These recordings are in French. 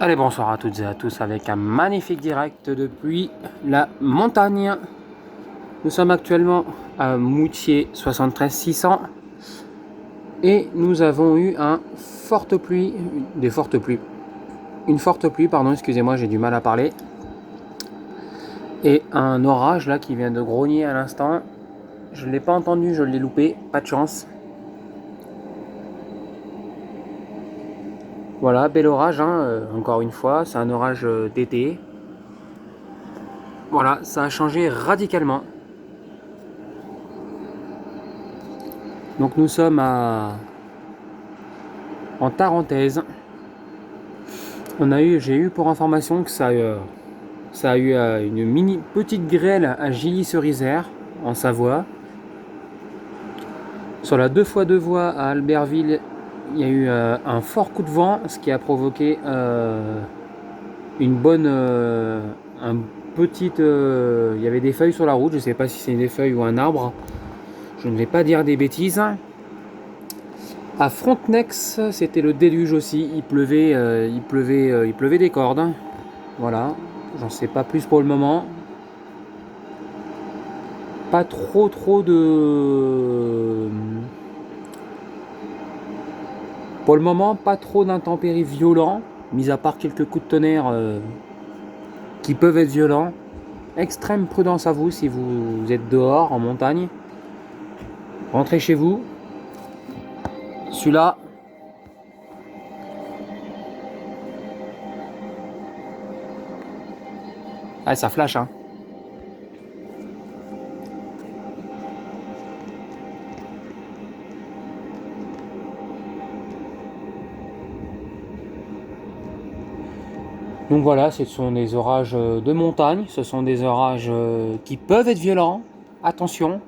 Allez, bonsoir à toutes et à tous avec un magnifique direct depuis la montagne. Nous sommes actuellement à Moutier 73 600 et nous avons eu une forte pluie, pardon, excusez-moi, j'ai du mal à parler, et un orage là qui vient de grogner à l'instant. Je ne l'ai pas entendu, je l'ai loupé, pas de chance. Voilà, bel orage, hein, encore une fois, c'est un orage d'été. Voilà, ça a changé radicalement. Donc nous sommes en Tarentaise. J'ai eu pour information que ça a eu une petite grêle à Gilly-sur-Isère, en Savoie. Sur la 2x2 voies à Albertville, il y a eu un fort coup de vent, ce qui a provoqué il y avait des feuilles sur la route, je ne sais pas si c'est des feuilles ou un arbre, je ne vais pas dire des bêtises. À Frontenex, c'était le déluge aussi, il pleuvait des cordes. Voilà, j'en sais pas plus pour le moment. Pas trop de... Pour le moment, pas trop d'intempéries violents, mis à part quelques coups de tonnerre qui peuvent être violents. Extrême prudence à vous si vous êtes dehors en montagne. Rentrez chez vous. Celui-là, ah, ça flash, hein. Donc voilà, ce sont des orages de montagne, ce sont des orages qui peuvent être violents. Attention,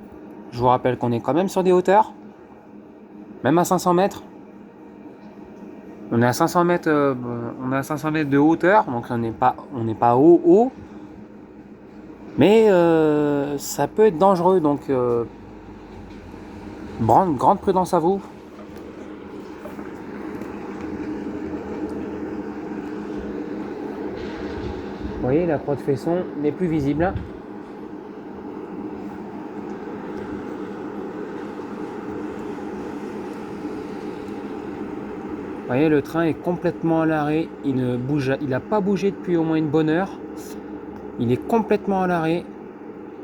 je vous rappelle qu'on est quand même sur des hauteurs, même à 500 mètres. On est à 500 mètres, de hauteur, donc on n'est pas haut, mais ça peut être dangereux, donc grande prudence à vous. Vous voyez, la croix de Fesson n'est plus visible. Vous voyez, le train est complètement à l'arrêt. Il n'a pas bougé depuis au moins une bonne heure. Il est complètement à l'arrêt.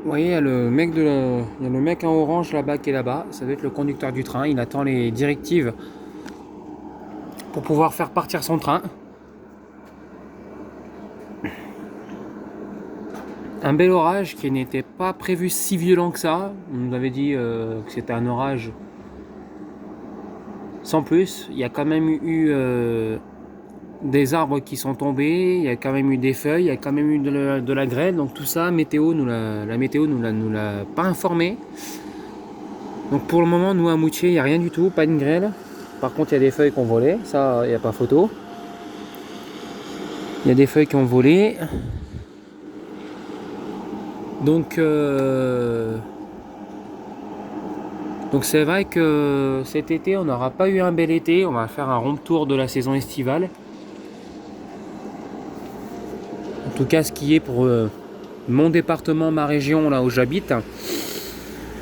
Vous voyez, il y a le mec en orange là-bas qui est là-bas. Ça doit être le conducteur du train. Il attend les directives pour pouvoir faire partir son train. Un bel orage qui n'était pas prévu si violent que ça. On nous avait dit que c'était un orage sans plus. Il y a quand même eu des arbres qui sont tombés, il y a quand même eu des feuilles, il y a quand même eu de la grêle. Donc tout ça, la météo nous l'a pas informé. Donc pour le moment, nous à Moutier, il n'y a rien du tout, pas de grêle. Par contre, il y a des feuilles qui ont volé, ça, il n'y a pas photo. Il y a des feuilles qui ont volé. Donc c'est vrai que cet été, on n'aura pas eu un bel été. On va faire un rond tour de la saison estivale. En tout cas, ce qui est pour mon département, ma région, là où j'habite.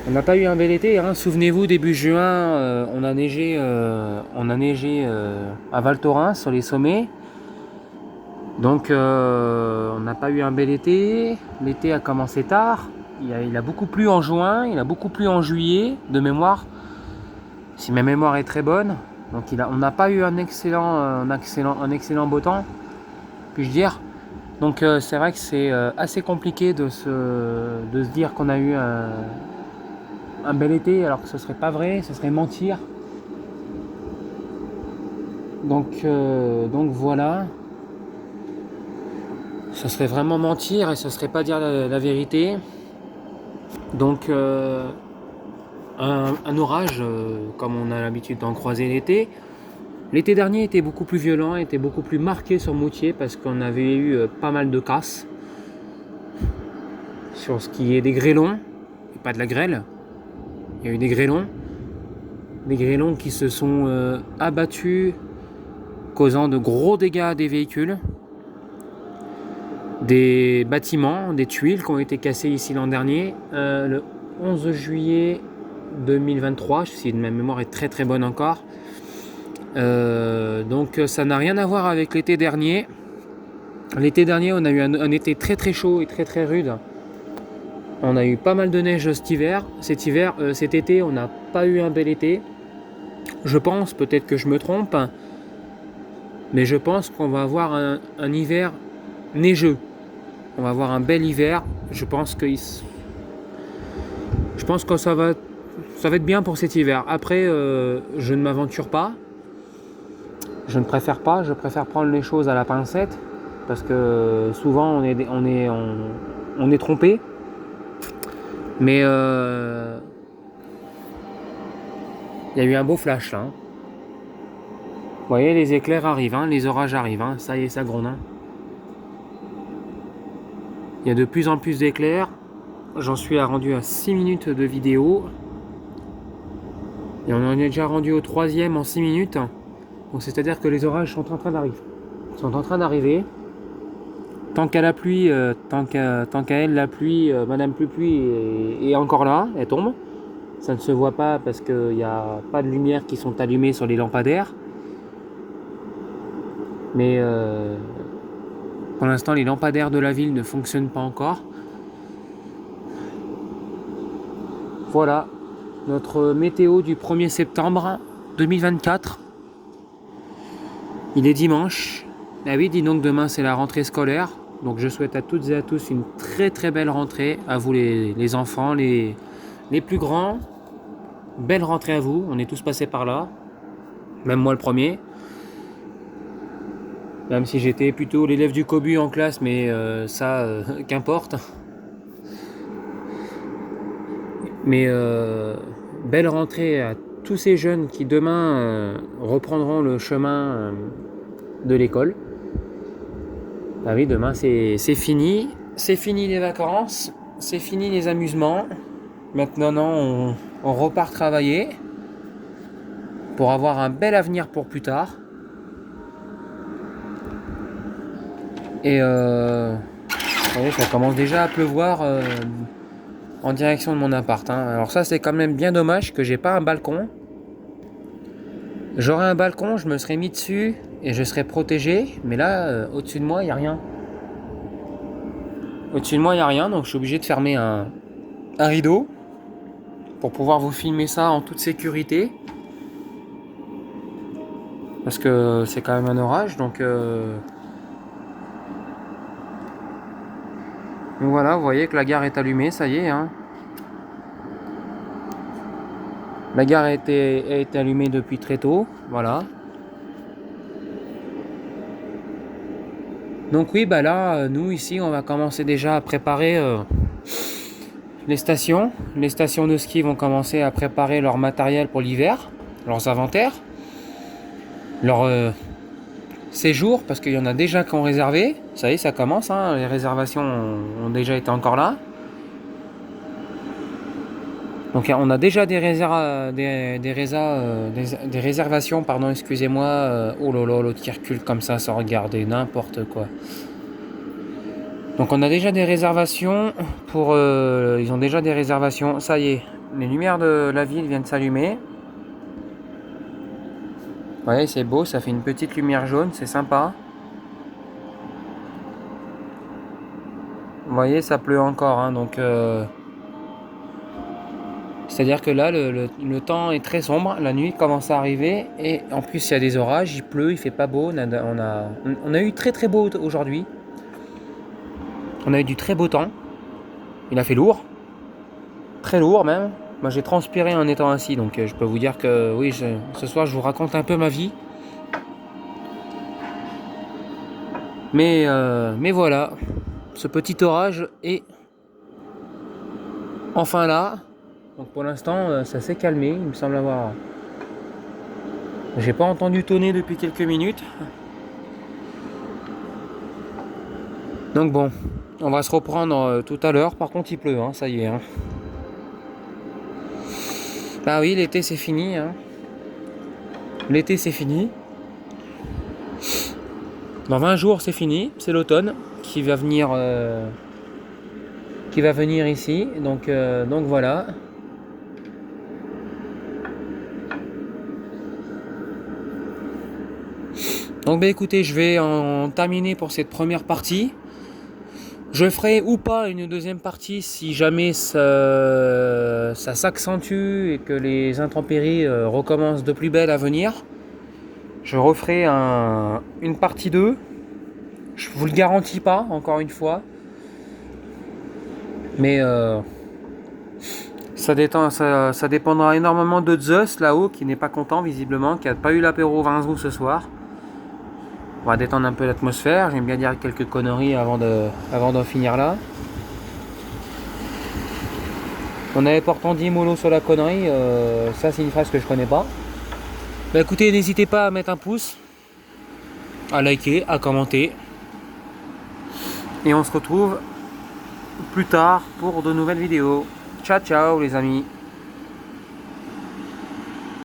On n'a pas eu un bel été, hein. Souvenez-vous, début juin, on a neigé à Val Thorens sur les sommets. Donc on n'a pas eu un bel été. L'été a commencé tard. Il a beaucoup plu en juin, il a beaucoup plu en juillet, de mémoire, si ma mémoire est très bonne. Donc on n'a pas eu un excellent beau temps, puis-je dire. Donc c'est vrai que c'est assez compliqué de se dire qu'on a eu un bel été, alors que ce serait pas vrai, ce serait mentir. Donc voilà. Ce serait vraiment mentir et ce serait pas dire la vérité. Donc un orage, comme on a l'habitude d'en croiser l'été. L'été dernier était beaucoup plus violent, était beaucoup plus marqué sur Moutier parce qu'on avait eu pas mal de casses sur ce qui est des grêlons, et pas de la grêle. Il y a eu des grêlons qui se sont abattus, causant de gros dégâts à des véhicules. des bâtiments, des tuiles qui ont été cassées ici l'an dernier, le 11 juillet 2023, si ma mémoire est très très bonne encore. Donc ça n'a rien à voir avec l'été dernier. L'été dernier, on a eu un été très très chaud et très très rude. On a eu pas mal de neige cet hiver. Cet été, on n'a pas eu un bel été. Je pense, peut-être que je me trompe, mais je pense qu'on va avoir un hiver neigeux. On va avoir un bel hiver. Je pense que ça va être bien pour cet hiver. Après, je ne m'aventure pas. Je ne préfère pas. Je préfère prendre les choses à la pincette parce que souvent on est trompé. Mais il y a eu un beau flash là. Vous voyez, les éclairs arrivent, hein, les orages arrivent. Hein, ça y est, ça gronde. Hein. Il y a de plus en plus d'éclairs. J'en suis rendu à 6 minutes de vidéo. Et on en est déjà rendu au 3e en 6 minutes. Donc c'est-à-dire que les orages sont en train d'arriver. Tant qu'à la pluie, tant qu'à elle, la pluie, Madame Pluie est encore là, elle tombe. Ça ne se voit pas parce qu'il n'y a pas de lumière qui sont allumées sur les lampadaires. Mais pour l'instant, les lampadaires de la ville ne fonctionnent pas encore. Voilà, notre météo du 1er septembre 2024. Il est dimanche. Ah oui, dis donc, demain c'est la rentrée scolaire. Donc je souhaite à toutes et à tous une très très belle rentrée. À vous les enfants, les plus grands. Belle rentrée à vous. On est tous passés par là. Même moi le premier. Même si j'étais plutôt l'élève du cobu en classe, mais qu'importe. Mais belle rentrée à tous ces jeunes qui demain reprendront le chemin de l'école. Ah oui, demain c'est fini. C'est fini les vacances. C'est fini les amusements. Maintenant on repart travailler pour avoir un bel avenir pour plus tard. Et voyez, ça commence déjà à pleuvoir en direction de mon appart. Hein. Alors ça c'est quand même bien dommage que j'ai pas un balcon. J'aurais un balcon, je me serais mis dessus et je serais protégé. Mais là, au-dessus de moi, il n'y a rien. Au-dessus de moi, il n'y a rien, donc je suis obligé de fermer un rideau pour pouvoir vous filmer ça en toute sécurité. Parce que c'est quand même un orage, donc voilà, vous voyez que la gare est allumée, ça y est. Hein. La gare a été allumée depuis très tôt, voilà. Donc oui, bah là, nous ici, on va commencer déjà à préparer les stations. Les stations de ski vont commencer à préparer leur matériel pour l'hiver, leurs inventaires, leur séjour, parce qu'il y en a déjà qui ont réservé. Ça y est, ça commence, hein, les réservations ont déjà été encore là. Donc on a déjà des réservations, pardon, excusez-moi. Oh là là, l'autre qui recule comme ça sans regarder, n'importe quoi. Donc on a déjà des réservations pour... ils ont déjà des réservations, ça y est. Les lumières de la ville viennent de s'allumer. Vous voyez, c'est beau, ça fait une petite lumière jaune, c'est sympa. Vous voyez, ça pleut encore, hein, donc... C'est-à-dire que là, le temps est très sombre, la nuit commence à arriver, et en plus il y a des orages, il pleut, il fait pas beau, on a eu très très beau aujourd'hui. On a eu du très beau temps, il a fait lourd, très lourd même. Moi j'ai transpiré en étant assis, donc je peux vous dire que oui, ce soir je vous raconte un peu ma vie. Mais voilà, ce petit orage est enfin là. Donc pour l'instant, ça s'est calmé, il me semble avoir... J'ai pas entendu tonner depuis quelques minutes. Donc bon, on va se reprendre tout à l'heure. Par contre, il pleut, hein, ça y est. Hein. Ah oui, l'été c'est fini. Hein. L'été c'est fini. Dans 20 jours c'est fini, c'est l'automne. qui va venir ici. Donc voilà. Donc écoutez, je vais en terminer pour cette première partie. Je ferai ou pas une deuxième partie si jamais ça s'accentue et que les intempéries recommencent de plus belle à venir. Je referai une partie 2. Je vous le garantis pas, encore une fois. Mais ça dépendra énormément de Zeus là-haut, qui n'est pas content visiblement, qui n'a pas eu l'apéro Vinzou ce soir. On va détendre un peu l'atmosphère. J'aime bien dire quelques conneries avant d'en finir là. On avait pourtant dit mollo sur la connerie. Ça, c'est une phrase que je connais pas. Bah écoutez, n'hésitez pas à mettre un pouce, à liker, à commenter. Et on se retrouve plus tard pour de nouvelles vidéos. Ciao ciao les amis.